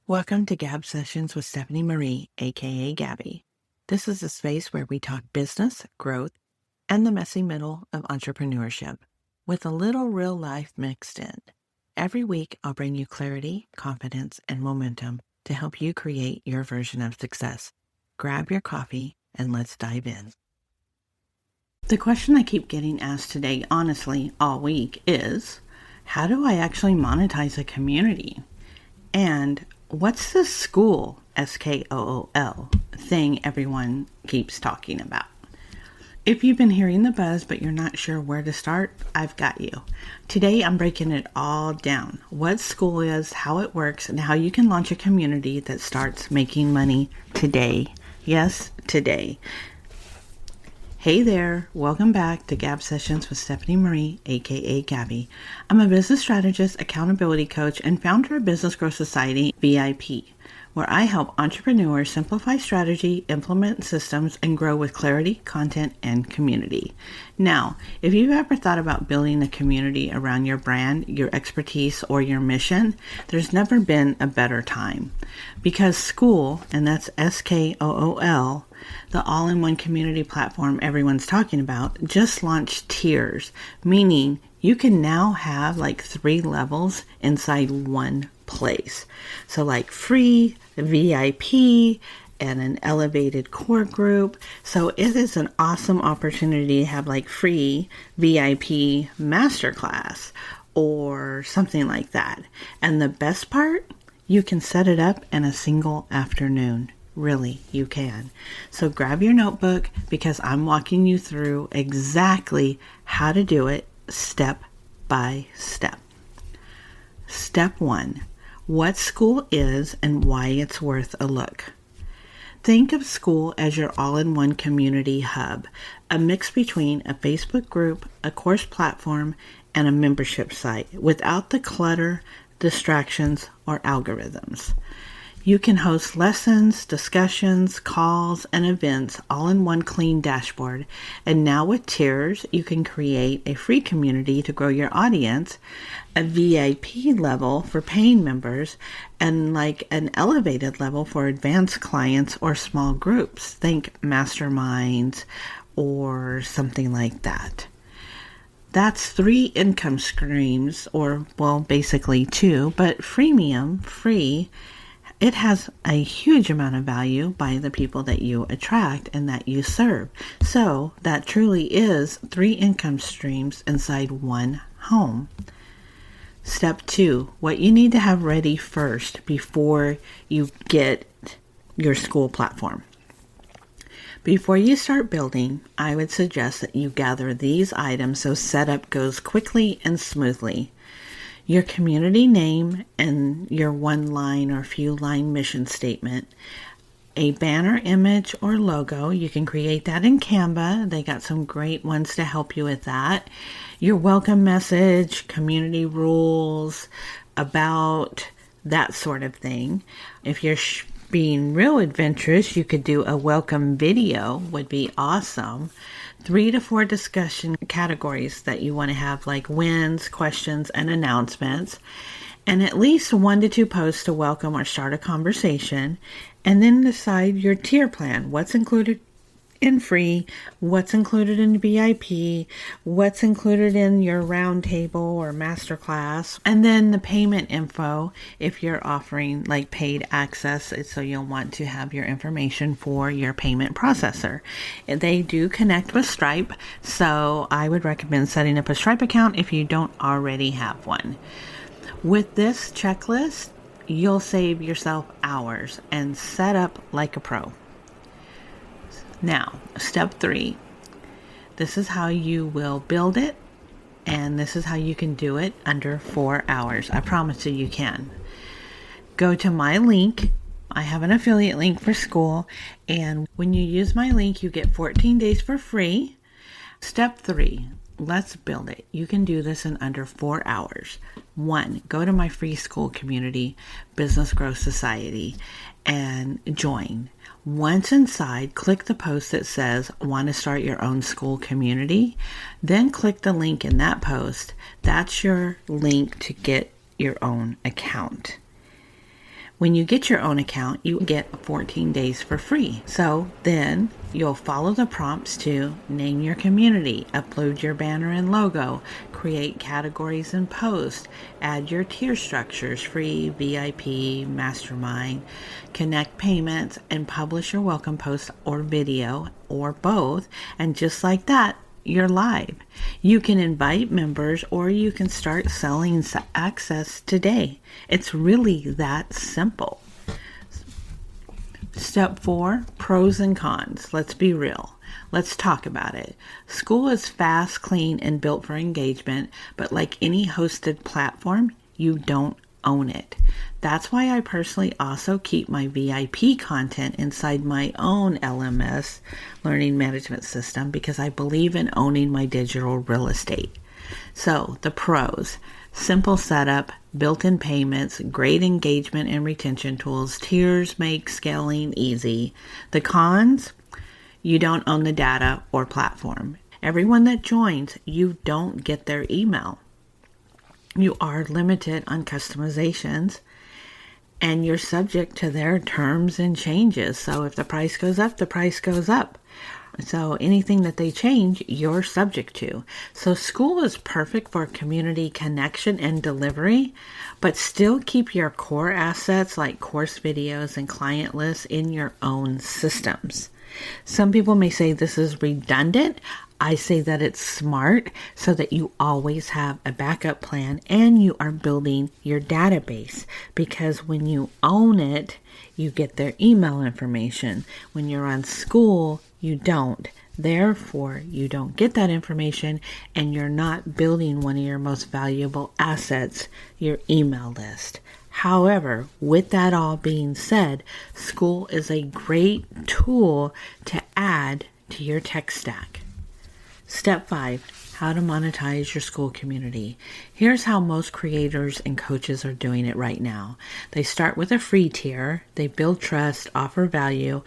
Welcome to Gab Sessions with Stephanie Marie, aka Gabbie. This is a space where we talk business, growth, and the messy middle of entrepreneurship, with a little real life mixed in. Every week, I'll bring you clarity, confidence, and momentum to help you create your version of success. Grab your coffee and let's dive in. The question I keep getting asked today, honestly, all week is, how do I actually monetize a community? And what's the Skool, Skool, thing everyone keeps talking about? If you've been hearing the buzz but you're not sure where to start, I've got you. Today I'm breaking it all down. What Skool is, how it works, and how you can launch a community that starts making money today. Yes, today. Hey there, welcome back to Gab Sessions with Stephanie Marie, aka Gabbie. I'm a business strategist, accountability coach, and founder of Business Growth Society, VIP, where I help entrepreneurs simplify strategy, implement systems, and grow with clarity, content, and community. Now, if you've ever thought about building a community around your brand, your expertise, or your mission, there's never been a better time. Because Skool, and that's Skool, the all-in-one community platform everyone's talking about, just launched tiers, meaning you can now have like 3 levels inside one place. So like free, VIP, and an elevated core group. So it is an awesome opportunity to have like free VIP masterclass or something like that. And the best part, you can set it up in a single afternoon. Really, you can. So grab your notebook because I'm walking you through exactly how to do it step by step. Step 1, what Skool is and why it's worth a look. Think of Skool as your all-in-one community hub, a mix between a Facebook group, a course platform, and a membership site without the clutter, distractions, or algorithms. You can host lessons, discussions, calls, and events all in one clean dashboard. And now with tiers, you can create a free community to grow your audience, a VIP level for paying members, and like an elevated level for advanced clients or small groups. Think masterminds or something like that. That's 3 income streams, or well, basically 2, but freemium, free, it has a huge amount of value by the people that you attract and that you serve. So that truly is 3 income streams inside one home. Step 2, what you need to have ready first before you get your Skool platform. Before you start building, I would suggest that you gather these items so setup goes quickly and smoothly. Your community name and your 1-line or few-line mission statement, a banner image or logo. You can create that in Canva. They got some great ones to help you with that. Your welcome message, community rules, about that sort of thing. If you're being real adventurous, you could do a welcome video, would be awesome. 3 to 4 discussion categories that you want to have, like wins, questions, and announcements, and at least 1 to 2 posts to welcome or start a conversation, and then decide your tier plan. What's included in free, what's included in VIP, what's included in your roundtable or masterclass, and then the payment info if you're offering like paid access, so you'll want to have your information for your payment processor. They do connect with Stripe, so I would recommend setting up a Stripe account if you don't already have one. With this checklist, you'll save yourself hours and set up like a pro. Now, step 3, this is how you will build it, and this is how you can do it under 4 hours. I promise you can. Go to my link. I have an affiliate link for Skool, and when you use my link, you get 14 days for free. Step 3, let's build it. You can do this in under 4 hours. 1, go to my free Skool community, Business Growth Society, and join. Once inside, click the post that says, want to start your own Skool community? Then click the link in that post. That's your link to get your own account. When you get your own account, you get 14 days for free. So then you'll follow the prompts to name your community, upload your banner and logo, create categories and posts, add your tier structures, free, VIP, mastermind, connect payments, and publish your welcome post or video or both. And just like that, you're live. You can invite members or you can start selling access today. It's really that simple. Step 4, pros and cons. Let's be real. Let's talk about it. Skool is fast, clean, and built for engagement, but like any hosted platform, you don't own it. That's why I personally also keep my VIP content inside my own LMS, learning management system, because I believe in owning my digital real estate. So the pros: simple setup, built-in payments, great engagement and retention tools, tiers make scaling easy. The cons: you don't own the data or platform. Everyone that joins, you don't get their email. You are limited on customizations, and you're subject to their terms and changes. So if the price goes up, the price goes up. So anything that they change, you're subject to. So Skool is perfect for community connection and delivery, but still keep your core assets like course videos and client lists in your own systems. Some people may say this is redundant. I say that it's smart so that you always have a backup plan and you are building your database, because when you own it, you get their email information. When you're on Skool, you don't. Therefore, you don't get that information and you're not building one of your most valuable assets, your email list. However, with that all being said, Skool is a great tool to add to your tech stack. Step 5, how to monetize your Skool community. Here's how most creators and coaches are doing it right now. They start with a free tier, they build trust, offer value,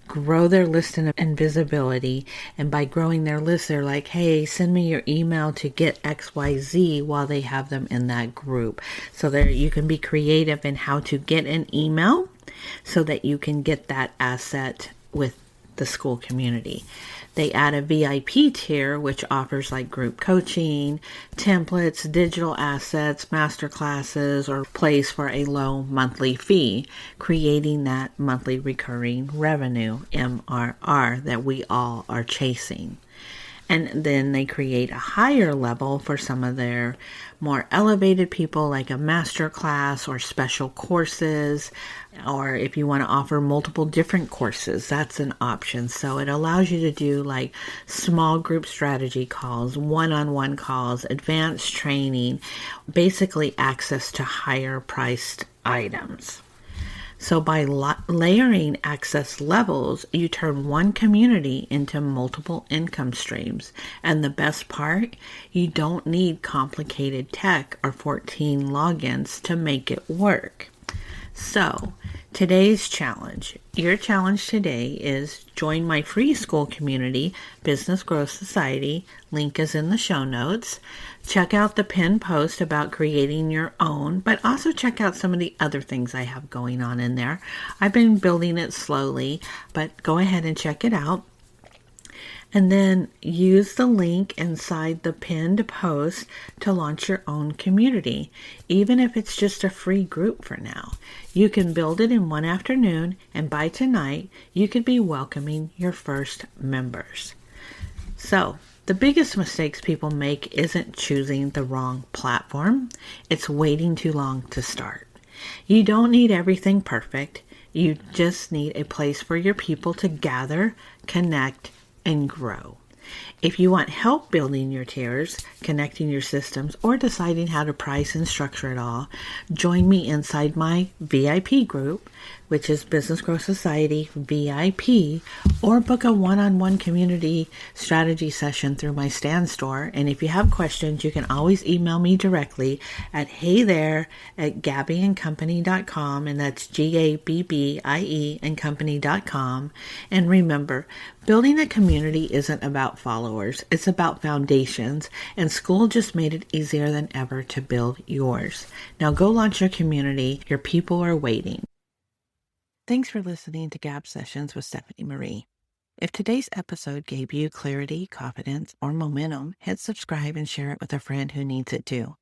grow their list and visibility, and by growing their list, they're like, hey, send me your email to get XYZ while they have them in that group. So there you can be creative in how to get an email so that you can get that asset with the Skool community. They add a VIP tier, which offers like group coaching, templates, digital assets, masterclasses, or place for a low monthly fee, creating that monthly recurring revenue, MRR, that we all are chasing. And then they create a higher level for some of their more elevated people, like a master class or special courses, or if you want to offer multiple different courses, that's an option. So it allows you to do like small group strategy calls, one-on-one calls, advanced training, basically access to higher priced items. So by layering access levels, you turn one community into multiple income streams. And the best part, you don't need complicated tech or 14 logins to make it work. So today's challenge. Your challenge today is join my free Skool community, Business Growth Society. Link is in the show notes. Check out the pinned post about creating your own, but also check out some of the other things I have going on in there. I've been building it slowly, but go ahead and check it out. And then use the link inside the pinned post to launch your own community, even if it's just a free group for now. You can build it in one afternoon, and by tonight, you could be welcoming your first members. So, the biggest mistakes people make isn't choosing the wrong platform. It's waiting too long to start. You don't need everything perfect. You just need a place for your people to gather, connect, and grow. If you want help building your tiers, connecting your systems, or deciding how to price and structure it all, join me inside my VIP group, which is Business Growth Society VIP, or book a one-on-one community strategy session through my Stand store. And if you have questions, you can always email me directly at heythere@gabbieandcompany.com, and that's GABBIE and company.com. And remember, building a community isn't about followers, it's about foundations, and Skool just made it easier than ever to build yours. Now go launch your community. Your people are waiting. Thanks for listening to Gab Sessions with Stephanie Marie. If today's episode gave you clarity, confidence, or momentum, hit subscribe and share it with a friend who needs it too.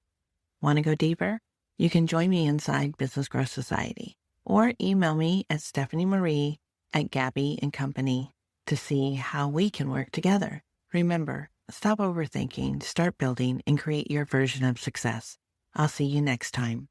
Want to go deeper? You can join me inside Business Growth Society, or email me at stephaniemarie@gabbieandcompany to see how we can work together. Remember, stop overthinking, start building, and create your version of success. I'll see you next time.